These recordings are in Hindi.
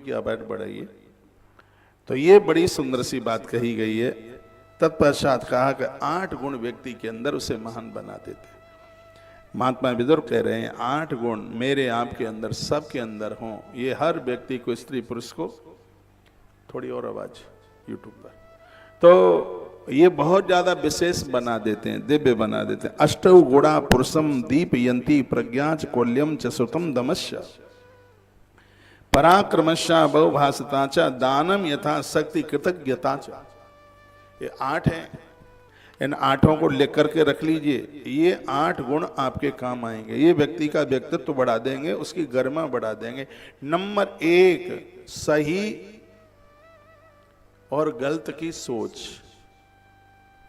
की आवाज बढ़ाइए। तो ये बड़ी सुंदर सी बात कही गई है। तत्पश्चात कहा कि 8 गुण व्यक्ति के अंदर उसे महान बना देते। महात्मा विदुर कह रहे हैं 8 गुण मेरे आपके अंदर, सबके अंदर हों, ये हर व्यक्ति को, स्त्री पुरुष को, थोड़ी और आवाज यूट्यूब पर, तो ये बहुत ज्यादा विशेष बना देते हैं, दिव्य बना देते हैं। अष्टौ गुणा पुरुषम दीपयन्ति प्रज्ञाच कोल्यम च सुतम दमश्य पराक्रमश्या बहुभाषिताच दानम यथा शक्ति कृतज्ञताच। ये 8 हैं, इन 8 को लिख करके रख लीजिए। ये 8 गुण आपके काम आएंगे, ये व्यक्ति का व्यक्तित्व बढ़ा देंगे, उसकी गरिमा बढ़ा देंगे। नंबर 1, सही और गलत की सोच,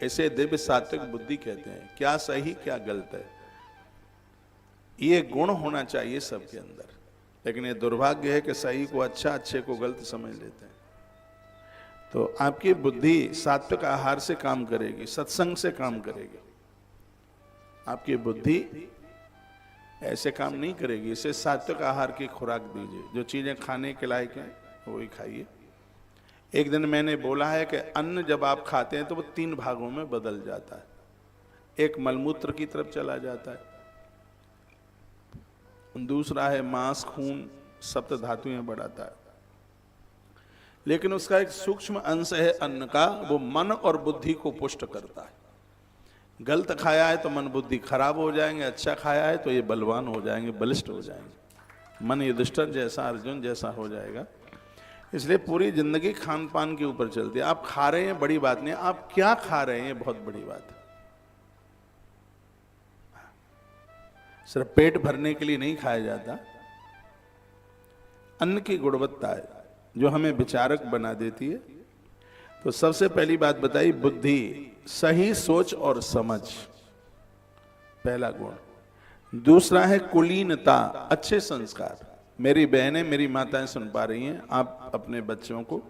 इसे दिव्य सात्विक बुद्धि कहते हैं। क्या सही क्या गलत है, ये गुण होना चाहिए सबके अंदर। लेकिन ये दुर्भाग्य है कि सही को अच्छा, अच्छे को गलत समझ लेते हैं। तो आपकी बुद्धि सात्विक आहार से काम करेगी, सत्संग से काम करेगी। आपकी बुद्धि ऐसे काम नहीं करेगी। इसे सात्विक आहार की खुराक दीजिए, जो चीजें खाने के लायक हैं वही खाइए। एक दिन मैंने बोला है कि अन्न जब आप खाते हैं तो वो 3 भागों में बदल जाता है। एक मलमूत्र की तरफ चला जाता है, दूसरा है मांस खून सप्त धातुएं बढ़ाता है, लेकिन उसका एक सूक्ष्म अंश है अन्न का, वो मन और बुद्धि को पुष्ट करता है। गलत खाया है तो मन बुद्धि खराब हो जाएंगे, अच्छा खाया है तो ये बलवान हो जाएंगे, बलिष्ठ हो जाएंगे। मन युधिष्ठिर जैसा, अर्जुन जैसा हो जाएगा। इसलिए पूरी जिंदगी खान पान के ऊपर चलती है। आप खा रहे हैं बड़ी बात नहीं, आप क्या खा रहे हैं बहुत बड़ी बात है। सिर्फ पेट भरने के लिए नहीं खाया जाता। अन्न की गुणवत्ता है जो हमें विचारक बना देती है। तो सबसे पहली बात बताई बुद्धि, सही सोच और समझ, पहला गुण। दूसरा है कुलीनता, अच्छे संस्कार। मेरी बहनें, मेरी माताएं सुन पा रही हैं, आप अपने बच्चों को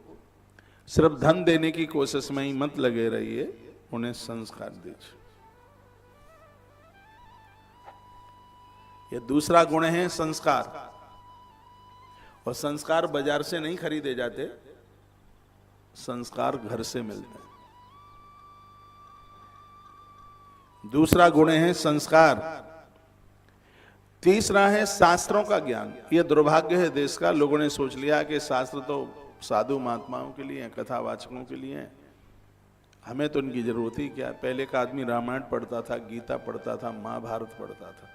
सिर्फ धन देने की कोशिश में ही मत लगे रहिए, उन्हें संस्कार दीजिए। ये दूसरा गुण है संस्कार। और संस्कार बाजार से नहीं खरीदे जाते, संस्कार घर से मिलते हैं। दूसरा गुण है संस्कार। तीसरा है शास्त्रों का ज्ञान। यह दुर्भाग्य है देश का, लोगों ने सोच लिया कि शास्त्र तो साधु महात्माओं के लिए हैं, कथावाचकों के लिए हैं, हमें तो उनकी जरूरत ही क्या। पहले का आदमी रामायण पढ़ता था, गीता पढ़ता था, महाभारत पढ़ता था,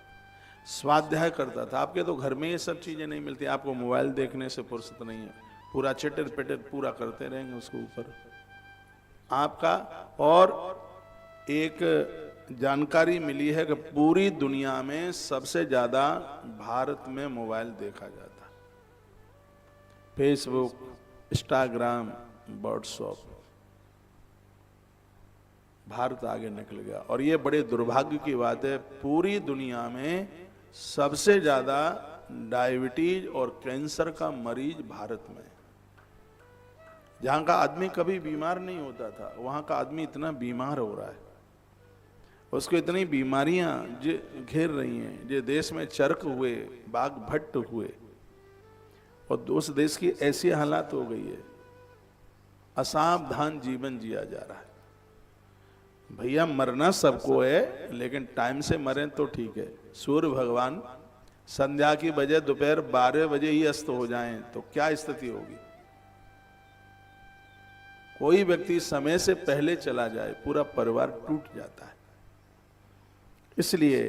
स्वाध्याय करता था। आपके तो घर में ये सब चीजें नहीं मिलती। आपको मोबाइल देखने से फुर्सत नहीं है, पूरा चिटर पिटर पूरा करते रहेंगे उसके ऊपर आपका। और एक जानकारी मिली है कि पूरी दुनिया में सबसे ज्यादा भारत में मोबाइल देखा जाता है। फेसबुक, इंस्टाग्राम, व्हाट्सएप, भारत आगे निकल गया। और ये बड़े दुर्भाग्य की बात है, पूरी दुनिया में सबसे ज्यादा डायबिटीज और कैंसर का मरीज भारत में। जहां का आदमी कभी बीमार नहीं होता था, वहां का आदमी इतना बीमार हो रहा है, उसको इतनी बीमारियां घेर रही हैं। जो देश में चरक हुए, बाघ भट्ट हुए, और उस देश की ऐसी हालात हो गई है, असावधान जीवन जिया जा रहा है। भैया मरना सबको है, लेकिन टाइम से मरें तो ठीक है। सूर्य भगवान संध्या की बजाय दोपहर 12 बजे ही अस्त हो जाएं तो क्या स्थिति होगी। कोई व्यक्ति समय से पहले चला जाए, पूरा परिवार टूट जाता है। इसलिए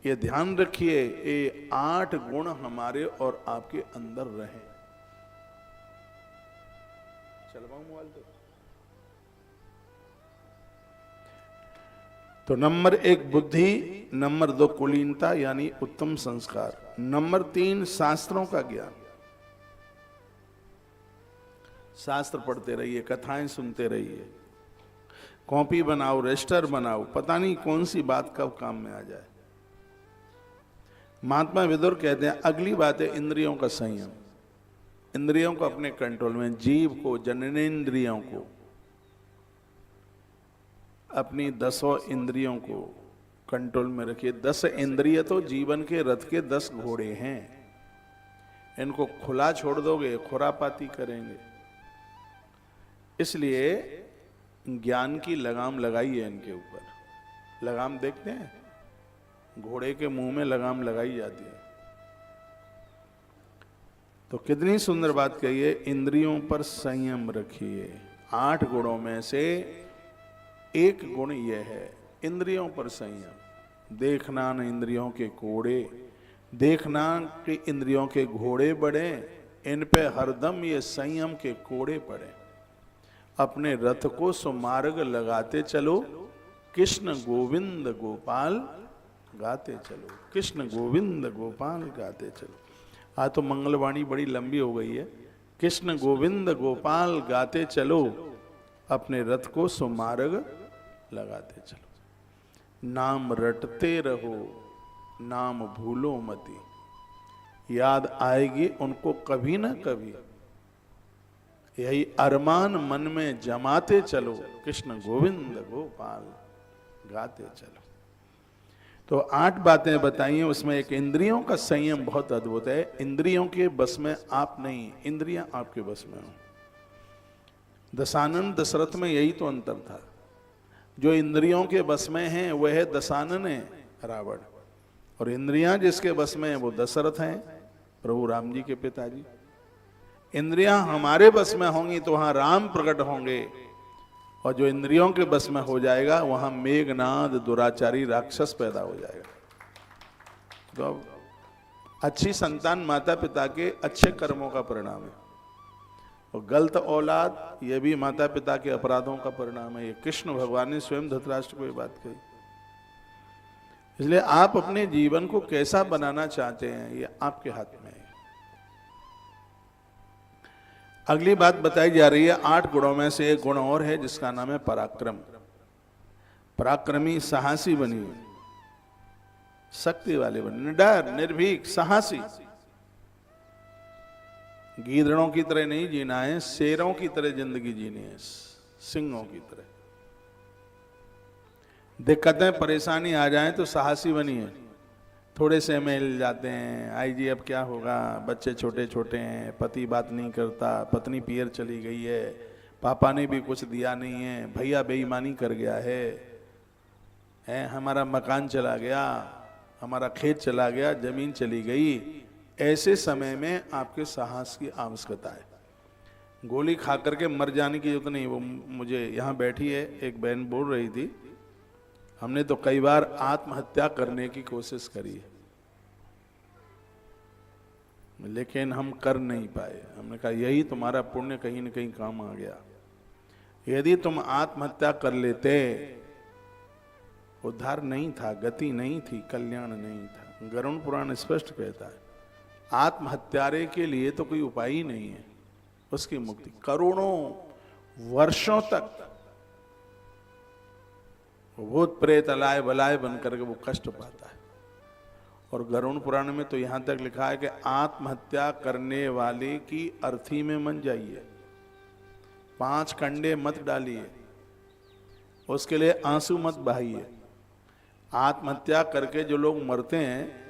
ये ध्यान रखिए, ये 8 गुण हमारे और आपके अंदर रहे। चलवाऊं मोबाइल तो नंबर 1 बुद्धि, नंबर 2 कुलीनता यानी उत्तम संस्कार, नंबर 3 शास्त्रों का ज्ञान। शास्त्र पढ़ते रहिए, कथाएं सुनते रहिए, कॉपी बनाओ, रजिस्टर बनाओ, पता नहीं कौन सी बात कब काम में आ जाए। महात्मा विदुर कहते हैं अगली बात है इंद्रियों का संयम। इंद्रियों को अपने कंट्रोल में, जीव को, जननेंद्रियों को, अपनी 10 इंद्रियों को कंट्रोल में रखिए। 10 इंद्रिय तो जीवन के रथ के 10 घोड़े हैं। इनको खुला छोड़ दोगे खुरापाती करेंगे। इसलिए ज्ञान की लगाम लगाई है इनके ऊपर। लगाम देखते हैं, घोड़े के मुंह में लगाम लगाई जाती है। तो कितनी सुंदर बात कही है, इंद्रियों पर संयम रखिए। 8 गुणों में से एक गुण यह है, इंद्रियों पर संयम। देखना न इंद्रियों के कोड़े, देखना कि इंद्रियों के घोड़े बढ़े, इन पे हरदम ये संयम के कोड़े पड़े। अपने रथ को सुमार्ग लगाते चलो, कृष्ण गोविंद गोपाल गाते चलो, कृष्ण गोविंद गोपाल गाते चलो। आज तो मंगलवाणी बड़ी लंबी हो गई है। कृष्ण गोविंद गोपाल गाते चलो, अपने रथ को सुमार्ग लगाते चलो। नाम रटते रहो, नाम भूलो मती, याद आएगी उनको कभी ना कभी। यही अरमान मन में जमाते चलो, कृष्ण गोविंद गोपाल गाते चलो। तो 8 बातें बताई हैं, उसमें एक इंद्रियों का संयम बहुत अद्भुत है। इंद्रियों के बस में आप नहीं, इंद्रियां आपके बस में हो। दशानन दशरथ में यही तो अंतर था। जो इंद्रियों के बस में हैं वह है दशानन है रावण, और इंद्रियां जिसके बस में है वो दशरथ हैं, प्रभु राम जी के पिताजी। इंद्रियां हमारे बस में होंगी तो वहां राम प्रकट होंगे, और जो इंद्रियों के बस में हो जाएगा वहां मेघनाद दुराचारी राक्षस पैदा हो जाएगा। तो अब अच्छी संतान माता पिता के अच्छे कर्मों का परिणाम है, और गलत औलाद ये भी माता पिता के अपराधों का परिणाम है। ये कृष्ण भगवान ने स्वयं धृतराष्ट्र को ये बात कही। इसलिए आप अपने जीवन को कैसा बनाना चाहते हैं ये आपके हाथ में है। अगली बात बताई जा रही है, 8 गुणों में से एक गुण और है जिसका नाम है पराक्रम। पराक्रमी साहसी बनिए, शक्ति वाले बनिए, निडर निर्भीक साहसी। गीदड़ों की तरह नहीं जीना है, शेरों की तरह जिंदगी जीनी है, सिंहों की तरह। दिक्कतें परेशानी आ जाएं तो साहसी बनिए। थोड़े से मिल जाते हैं, आई जी अब क्या होगा, बच्चे छोटे छोटे हैं, पति बात नहीं करता, पत्नी पियर चली गई है, पापा ने भी कुछ दिया नहीं है, भैया बेईमानी कर गया है, हमारा मकान चला गया, हमारा खेत चला गया, जमीन चली गई। ऐसे समय में आपके साहस की आवश्यकता है। गोली खा करके मर जाने की जरूरत नहीं। वो मुझे यहाँ बैठी है एक बहन बोल रही थी, हमने तो कई बार आत्महत्या करने की कोशिश करी है, लेकिन हम कर नहीं पाए। हमने कहा यही तुम्हारा पुण्य कहीं न कहीं काम आ गया। यदि तुम आत्महत्या कर लेते, उद्धार नहीं था, गति नहीं थी, कल्याण नहीं था। गरुड़ पुराण स्पष्ट कहता है आत्महत्यारे के लिए तो कोई उपाय ही नहीं है, उसकी मुक्ति। करोड़ों वर्षों तक भूत प्रेत अलाय बलाय बन करके वो कष्ट पाता है। और गरुड़ पुराण में तो यहां तक लिखा है कि आत्महत्या करने वाले की अर्थी में मन जाइए, 5 कंडे मत डालिए, उसके लिए आंसू मत बहाइए। आत्महत्या करके जो लोग मरते हैं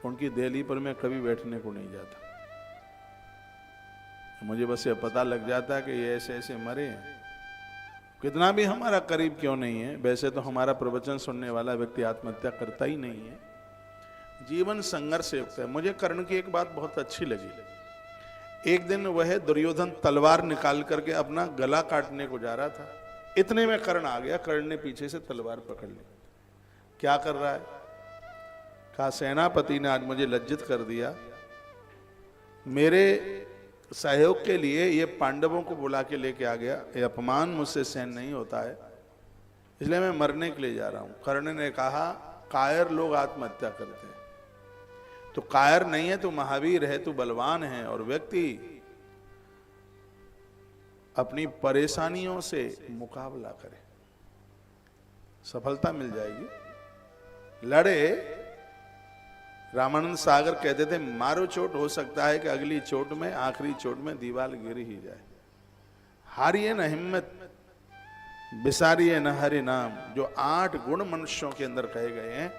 उनकी देहली पर मैं कभी बैठने को नहीं जाता। मुझे बस ये पता लग जाता है कि ये ऐसे ऐसे मरे हैं। कितना भी हमारा करीब क्यों नहीं है, वैसे तो हमारा प्रवचन सुनने वाला व्यक्ति आत्महत्या करता ही नहीं है। जीवन संघर्ष से युक्त है। मुझे कर्ण की एक बात बहुत अच्छी लगी। एक दिन वह दुर्योधन तलवार निकाल करके अपना गला काटने को जा रहा था, इतने में कर्ण आ गया। कर्ण ने पीछे से तलवार पकड़ ली। क्या कर रहा है? कहा सेनापति ने आज मुझे लज्जित कर दिया, मेरे सहयोग के लिए ये पांडवों को बुला के लेके आ गया, ये अपमान मुझसे सहन नहीं होता है, इसलिए मैं मरने के लिए जा रहा हूं। कर्ण ने कहा कायर लोग आत्महत्या करते हैं, तो कायर नहीं है, तू महावीर है, तू बलवान है, और व्यक्ति अपनी परेशानियों से मुकाबला करे, सफलता मिल जाएगी। लड़े। रामानंद सागर कहते थे मारो चोट, हो सकता है कि अगली चोट में, आखिरी चोट में दीवार गिर ही जाए। हारिए न हिम्मत, बिसारिए न हरि नाम। जो 8 गुण मनुष्यों के अंदर कहे गए हैं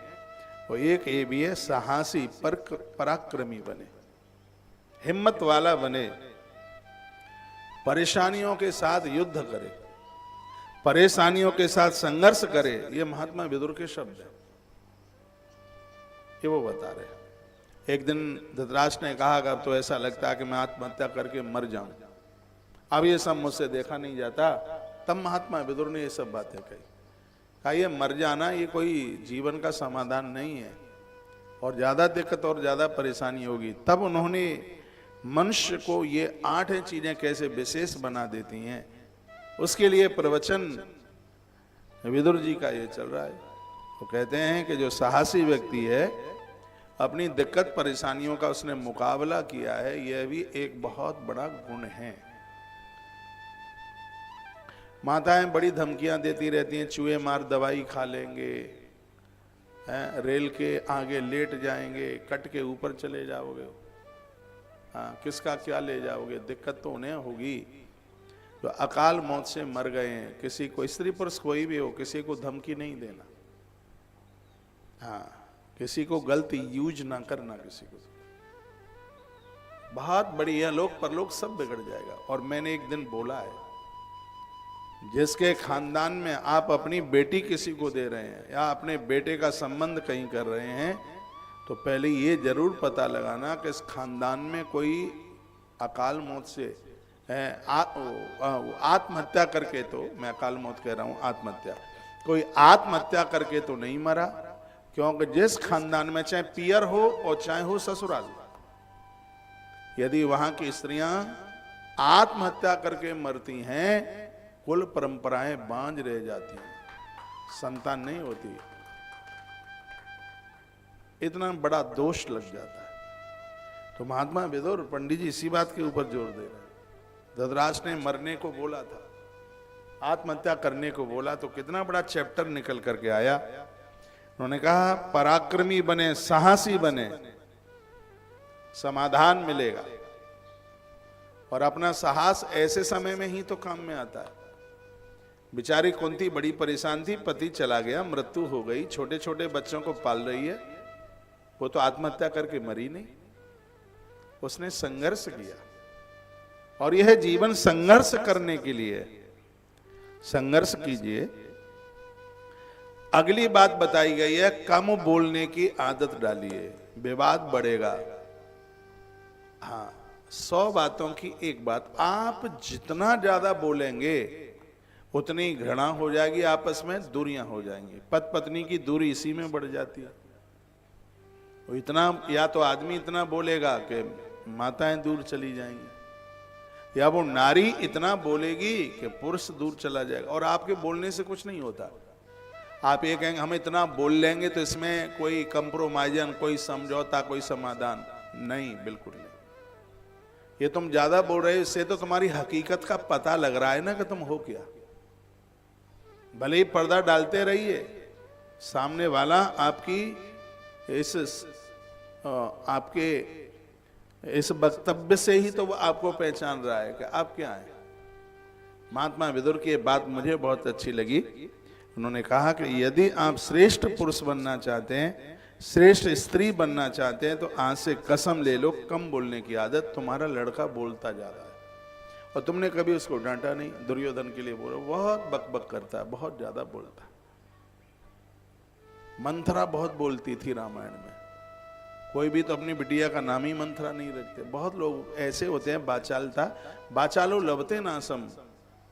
वो एक ये भी है, साहसी पराक्रमी बने। हिम्मत वाला बने, परेशानियों के साथ युद्ध करे, परेशानियों के साथ संघर्ष करे। ये महात्मा विदुर के शब्द है, ये वो बता रहे हैं। एक दिन धृतराष्ट्र ने कहा कि अब तो ऐसा लगता है कि मैं आत्महत्या करके मर जाऊं, अब ये सब मुझसे देखा नहीं जाता। तब महात्मा विदुर ने ये सब बातें कही। कहा ये मर जाना ये कोई जीवन का समाधान नहीं है, और ज्यादा दिक्कत और ज्यादा परेशानी होगी। तब उन्होंने मनुष्य को ये 8 चीजें कैसे विशेष बना देती हैं, उसके लिए प्रवचन विदुर जी का ये चल रहा है। वो कहते हैं कि जो साहसी व्यक्ति है, अपनी दिक्कत परेशानियों का उसने मुकाबला किया है, यह भी एक बहुत बड़ा गुण है। माताएं बड़ी धमकियां देती रहती हैं, चूहे मार दवाई खा लेंगे, रेल के आगे लेट जाएंगे, कट के ऊपर चले जाओगे, हाँ किसका क्या ले जाओगे, दिक्कत तो उन्हें होगी जो अकाल मौत से मर गए हैं। किसी को, स्त्री पुरुष कोई भी हो, किसी को धमकी नहीं देना, हाँ किसी को गलत यूज ना करना, किसी को बहुत बड़ी है, लोक परलोक सब बिगड़ जाएगा। और मैंने एक दिन बोला है, जिसके खानदान में आप अपनी बेटी किसी को दे रहे हैं या अपने बेटे का संबंध कहीं कर रहे हैं, तो पहले ये जरूर पता लगाना कि इस खानदान में कोई अकाल मौत से आत्महत्या करके, तो मैं अकाल मौत कह रहा हूं, आत्महत्या, कोई आत्महत्या करके तो नहीं मरा। क्योंकि जिस खानदान में चाहे पियर हो और चाहे हो ससुराल, यदि वहां की स्त्रियां आत्महत्या करके मरती हैं, कुल परंपराएं बांझ रह जाती हैं, संतान नहीं होती, इतना बड़ा दोष लग जाता है। तो महात्मा विदुर पंडित जी इसी बात के ऊपर जोर दे रहे हैं। धृतराष्ट्र ने मरने को बोला था, आत्महत्या करने को बोला, तो कितना बड़ा चैप्टर निकल करके आया। उन्होंने कहा पराक्रमी बने, साहसी बने, समाधान मिलेगा। और अपना साहस ऐसे समय में ही तो काम में आता है। बेचारी कुंती बड़ी परेशान थी, पति चला गया, मृत्यु हो गई, छोटे छोटे बच्चों को पाल रही है, वो तो आत्महत्या करके मरी नहीं, उसने संघर्ष किया। और यह जीवन संघर्ष करने के लिए, संघर्ष कीजिए। अगली बात बताई गई है, कम बोलने की आदत डालिए, विवाद बढ़ेगा। हाँ, 100 बातों की एक बात, आप जितना ज्यादा बोलेंगे उतनी घृणा हो जाएगी, आपस में दूरियां हो जाएंगी। पति पत्नी की दूरी इसी में बढ़ जाती है। वो इतना, या तो आदमी इतना बोलेगा कि माताएं दूर चली जाएंगी, या वो नारी इतना बोलेगी कि पुरुष दूर चला जाएगा। और आपके बोलने से कुछ नहीं होता। आप ये कहेंगे हम इतना बोल लेंगे तो इसमें कोई कंप्रोमाइजन, कोई समझौता, कोई समाधान नहीं, बिल्कुल नहीं। ये तुम ज्यादा बोल रहे हो, इससे तो तुम्हारी हकीकत का पता लग रहा है ना कि तुम हो क्या। भले ही पर्दा डालते रहिए, सामने वाला आपकी आपके इस वक्तव्य से ही तो वो आपको पहचान रहा है कि आप क्या हैं। महात्मा विदुर की बात मुझे बहुत अच्छी लगी। उन्होंने कहा कि यदि आप श्रेष्ठ पुरुष बनना चाहते हैं, श्रेष्ठ स्त्री बनना चाहते हैं, तो आज से कसम ले लो, कम बोलने की आदत। तुम्हारा लड़का बोलता जा रहा है और तुमने कभी उसको डांटा नहीं। दुर्योधन के लिए बोलो, बहुत बकबक करता है, बहुत ज्यादा बोलता है। मंथरा बहुत बोलती थी रामायण में, कोई भी तो अपनी बिटिया का नाम ही मंथरा नहीं रखते। बहुत लोग ऐसे होते हैं, बाचालता, बाचालो लवते नासम,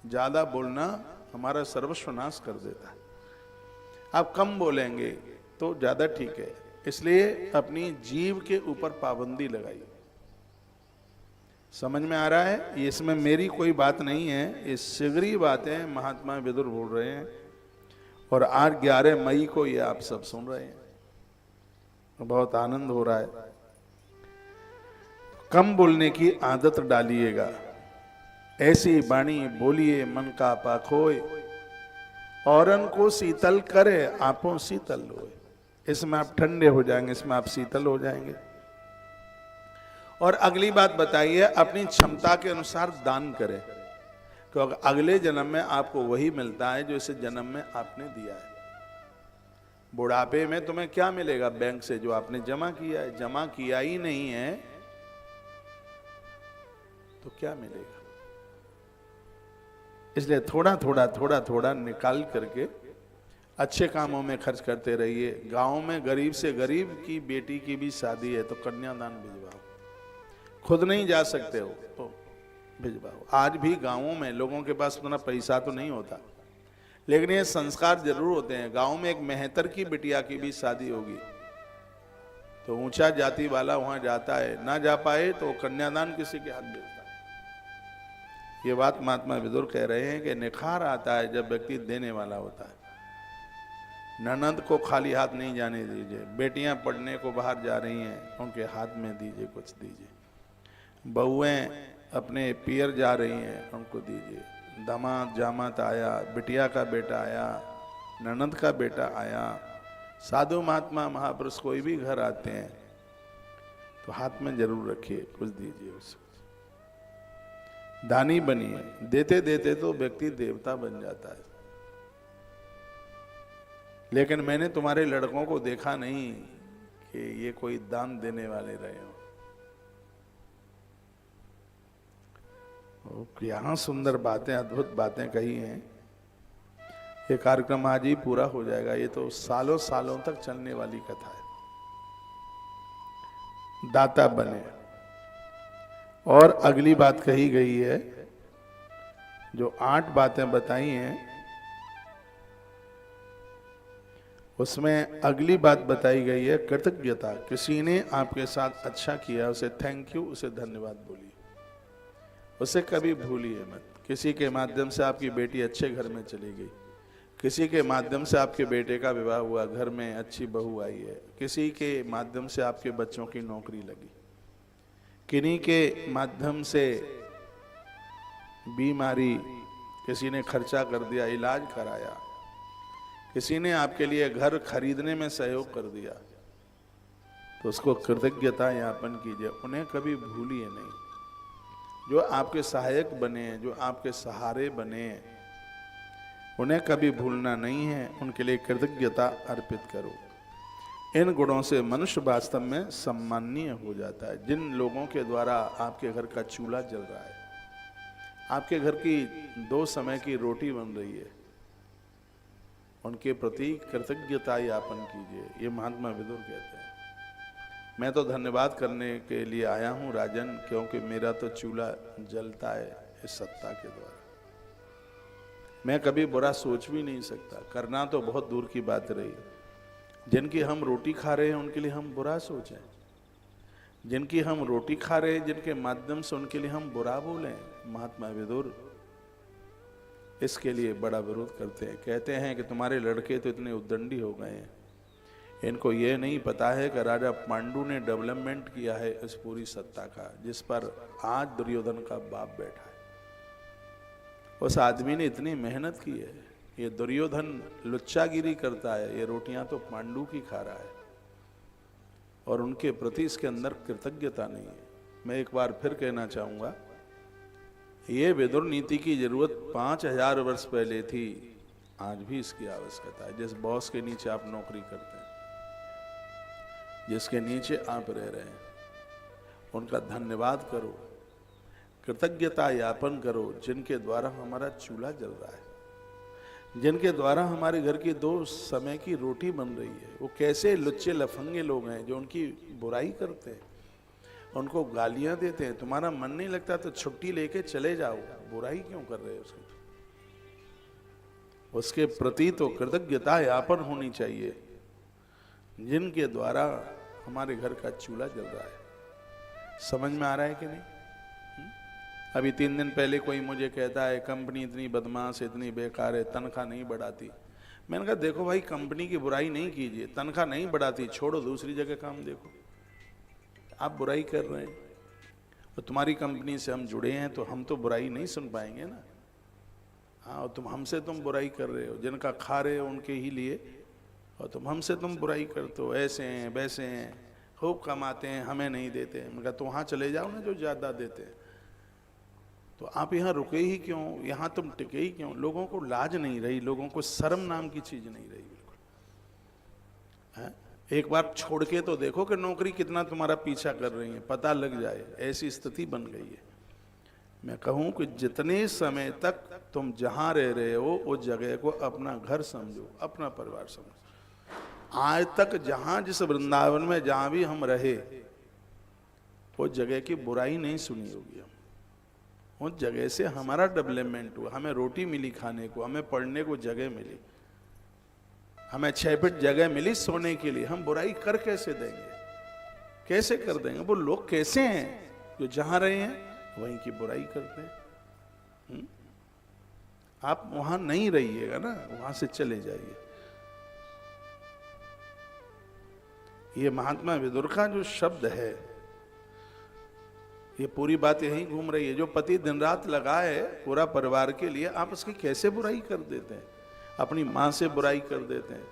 ज्यादा बोलना हमारा सर्वस्व नाश कर देता है। आप कम बोलेंगे तो ज्यादा ठीक है, इसलिए अपनी जीभ के ऊपर पाबंदी लगाइए। समझ में आ रहा है? इसमें मेरी कोई बात नहीं है, ये सिगरी बातें महात्मा विदुर बोल रहे हैं। और आज 11 मई को ये आप सब सुन रहे हैं, बहुत आनंद हो रहा है। कम बोलने की आदत डालिएगा, ऐसी वाणी बोलिए मन का पाखोय, औरन को शीतल करे आपो शीतल होए। इसमें आप ठंडे हो जाएंगे, इसमें आप शीतल हो जाएंगे। और अगली बात बताइए, अपनी क्षमता के अनुसार दान करें, क्योंकि अगले जन्म में आपको वही मिलता है जो इस जन्म में आपने दिया है। बुढ़ापे में तुम्हें क्या मिलेगा बैंक से? जो आपने जमा किया है। जमा किया ही नहीं है तो क्या मिलेगा? इसलिए थोड़ा थोड़ा थोड़ा थोड़ा निकाल करके अच्छे कामों में खर्च करते रहिए। गांव में गरीब से गरीब की बेटी की भी शादी है तो कन्यादान भिजवाओ। खुद नहीं जा सकते हो तो भिजवाओ। आज भी गांवों में लोगों के पास उतना पैसा तो नहीं होता, लेकिन ये संस्कार जरूर होते हैं। गांव में एक मेहतर की बिटिया की भी शादी होगी तो ऊंचा जाति वाला वहां जाता है, ना जा पाए तो कन्यादान किसी के हाथ भेजता है। ये बात महात्मा विदुर कह रहे हैं कि निखार आता है जब व्यक्ति देने वाला होता है। ननद को खाली हाथ नहीं जाने दीजिए। बेटियां पढ़ने को बाहर जा रही हैं, उनके हाथ में दीजिए, कुछ दीजिए। बहुएं अपने पियर जा रही हैं, उनको दीजिए। दामाद जामात आया, बिटिया का बेटा आया, ननद का बेटा आया, साधु महात्मा महापुरुष कोई भी घर आते हैं तो हाथ में जरूर रखिए, कुछ दीजिए उसको। दानी बनिए। देते देते तो व्यक्ति देवता बन जाता है। लेकिन मैंने तुम्हारे लड़कों को देखा नहीं कि ये कोई दान देने वाले रहे हो। यहां सुंदर बातें, अद्भुत बातें कही हैं। ये कार्यक्रम आज ही पूरा हो जाएगा। ये तो सालों सालों तक चलने वाली कथा है। दाता बने। और अगली बात कही गई है, जो 8 बातें बताई हैं उसमें अगली बात बताई गई है कृतज्ञता। किसी ने आपके साथ अच्छा किया, उसे थैंक यू, उसे धन्यवाद बोलिए, उसे कभी भूलिए मत। किसी के माध्यम से आपकी बेटी अच्छे घर में चली गई, किसी के माध्यम से आपके बेटे का विवाह हुआ, घर में अच्छी बहू आई है, किसी के माध्यम से आपके बच्चों की नौकरी लगी, किन्हीं के माध्यम से बीमारी किसी ने खर्चा कर दिया, इलाज कराया, किसी ने आपके लिए घर खरीदने में सहयोग कर दिया, तो उसको कृतज्ञता ज्ञापन कीजिए। उन्हें कभी भूलिए नहीं। जो आपके सहायक बने, जो आपके सहारे बने, उन्हें कभी भूलना नहीं है। उनके लिए कृतज्ञता अर्पित करो। इन गुणों से मनुष्य वास्तव में सम्माननीय हो जाता है। जिन लोगों के द्वारा आपके घर का चूल्हा जल रहा है, आपके घर की 2 समय की रोटी बन रही है, उनके प्रति कृतज्ञता ज्ञापन कीजिए। ये महात्मा विदुर कहते हैं। मैं तो धन्यवाद करने के लिए आया हूं राजन, क्योंकि मेरा तो चूल्हा जलता है इस सत्ता के द्वारा। मैं कभी बुरा सोच भी नहीं सकता, करना तो बहुत दूर की बात रही। जिनकी हम रोटी खा रहे हैं उनके लिए हम बुरा सोचें, जिनकी हम रोटी खा रहे हैं, जिनके माध्यम से उनके लिए हम बुरा बोलें, महात्मा विदुर इसके लिए बड़ा विरोध करते हैं। कहते हैं कि तुम्हारे लड़के तो इतने उद्दंडी हो गए हैं, इनको ये नहीं पता है कि राजा पांडु ने डेवलपमेंट किया है इस पूरी सत्ता का, जिस पर आज दुर्योधन का बाप बैठा है। उस आदमी ने इतनी मेहनत की है। ये दुर्योधन लुच्चागिरी करता है, ये रोटियां तो पांडु की खा रहा है, और उनके प्रति इसके अंदर कृतज्ञता नहीं है। मैं एक बार फिर कहना चाहूंगा, ये विदुर नीति की जरूरत 5000 वर्ष पहले थी, आज भी इसकी आवश्यकता है। जिस बॉस के नीचे आप नौकरी करते हैं, जिसके नीचे आप रह रहे हैं, उनका धन्यवाद करो, कृतज्ञता ज्ञापन करो। जिनके द्वारा हमारा चूल्हा जल रहा है, जिनके द्वारा हमारे घर की 2 समय की रोटी बन रही है, वो कैसे लुच्चे लफंगे लोग हैं जो उनकी बुराई करते हैं, उनको गालियां देते हैं। तुम्हारा मन नहीं लगता तो छुट्टी लेके चले जाओ, बुराई क्यों कर रहे हो उसके प्रति तो कृतज्ञता ज्ञापन होनी चाहिए, जिनके द्वारा हमारे घर का चूल्हा जल रहा है। समझ में आ रहा है कि नहीं? अभी 3 दिन पहले कोई मुझे कहता है कंपनी इतनी बदमाश, इतनी बेकार है, तनख्वाह नहीं बढ़ाती। मैंने कहा देखो भाई, कंपनी की बुराई नहीं कीजिए, तनख्वाह नहीं बढ़ाती, छोड़ो, दूसरी जगह काम देखो। आप बुराई कर रहे हैं, और तुम्हारी कंपनी से हम जुड़े हैं तो हम तो बुराई नहीं सुन पाएंगे ना। हाँ, और तुम बुराई कर रहे हो, जिनका खा रहे हो उनके ही लिए, और तुम बुराई करते हो। ऐसे हैं वैसे हैं, खूब कमाते हैं, हमें नहीं देते। मैंने कहा तो वहाँ चले जाओ ना जो ज़्यादा देते हैं। तो आप यहाँ रुके ही क्यों, यहाँ तुम टिके ही क्यों? लोगों को लाज नहीं रही, लोगों को शर्म नाम की चीज नहीं रही बिल्कुल। है? एक बार छोड़ के तो देखो कि नौकरी कितना तुम्हारा पीछा कर रही है, पता लग जाए। ऐसी स्थिति बन गई है। मैं कहूं कि जितने समय तक तुम जहां रह रहे हो उस जगह को अपना घर समझो, अपना परिवार समझो। आज तक जहां जिस वृंदावन में जहां भी हम रहे उस जगह की बुराई नहीं सुनी होगी। हम उस जगह से हमारा डेवलपमेंट हुआ, हमें रोटी मिली खाने को, हमें पढ़ने को जगह मिली, हमें 6 फीट जगह मिली सोने के लिए। हम बुराई कर कैसे देंगे? कैसे कर देंगे? वो लोग कैसे हैं जो जहां रहे हैं वहीं की बुराई करते हैं। आप वहां नहीं रहिएगा ना, वहां से चले जाइए। ये महात्मा विदुर का जो शब्द है, ये पूरी बात यही घूम रही है। जो पति दिन रात लगा है पूरा परिवार के लिए, आप उसकी कैसे बुराई कर देते हैं? अपनी माँ से बुराई कर देते हैं,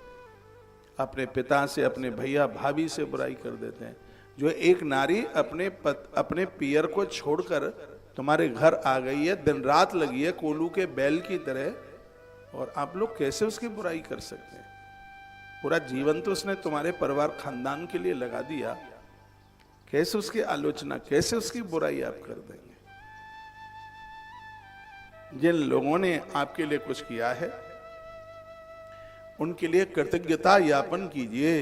अपने पिता से, अपने भैया भाभी से बुराई कर देते हैं। जो एक नारी अपने पियर को छोड़कर तुम्हारे घर आ गई है, दिन रात लगी है कोलू के बैल की तरह, और आप लोग कैसे उसकी बुराई कर सकते हैं? पूरा जीवन तो उसने तुम्हारे परिवार खानदान के लिए लगा दिया, कैसे उसकी आलोचना, कैसे उसकी बुराई आप कर देंगे? जिन लोगों ने आपके लिए कुछ किया है उनके लिए कृतज्ञता यापन कीजिए।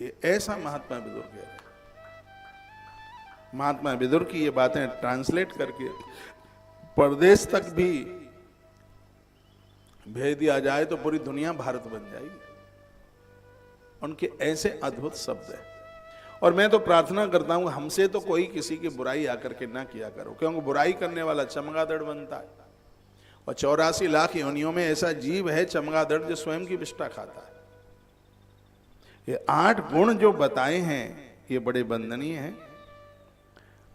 ये ऐसा महात्मा विदुर कह रहे हैं। महात्मा विदुर की ये बातें ट्रांसलेट करके परदेश तक भी भेज दिया जाए तो पूरी दुनिया भारत बन जाएगी। उनके ऐसे अद्भुत शब्द हैं। और मैं तो प्रार्थना करता हूं हमसे तो कोई किसी की बुराई आकर के ना किया करो, क्योंकि बुराई करने वाला चमगादड़ बनता है। और 84 लाख योनियों में ऐसा जीव है चमगादड़ जो स्वयं की विष्ठा खाता है। ये 8 गुण जो बताए हैं ये बड़े वंदनीय हैं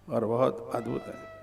और बहुत अद्भुत है।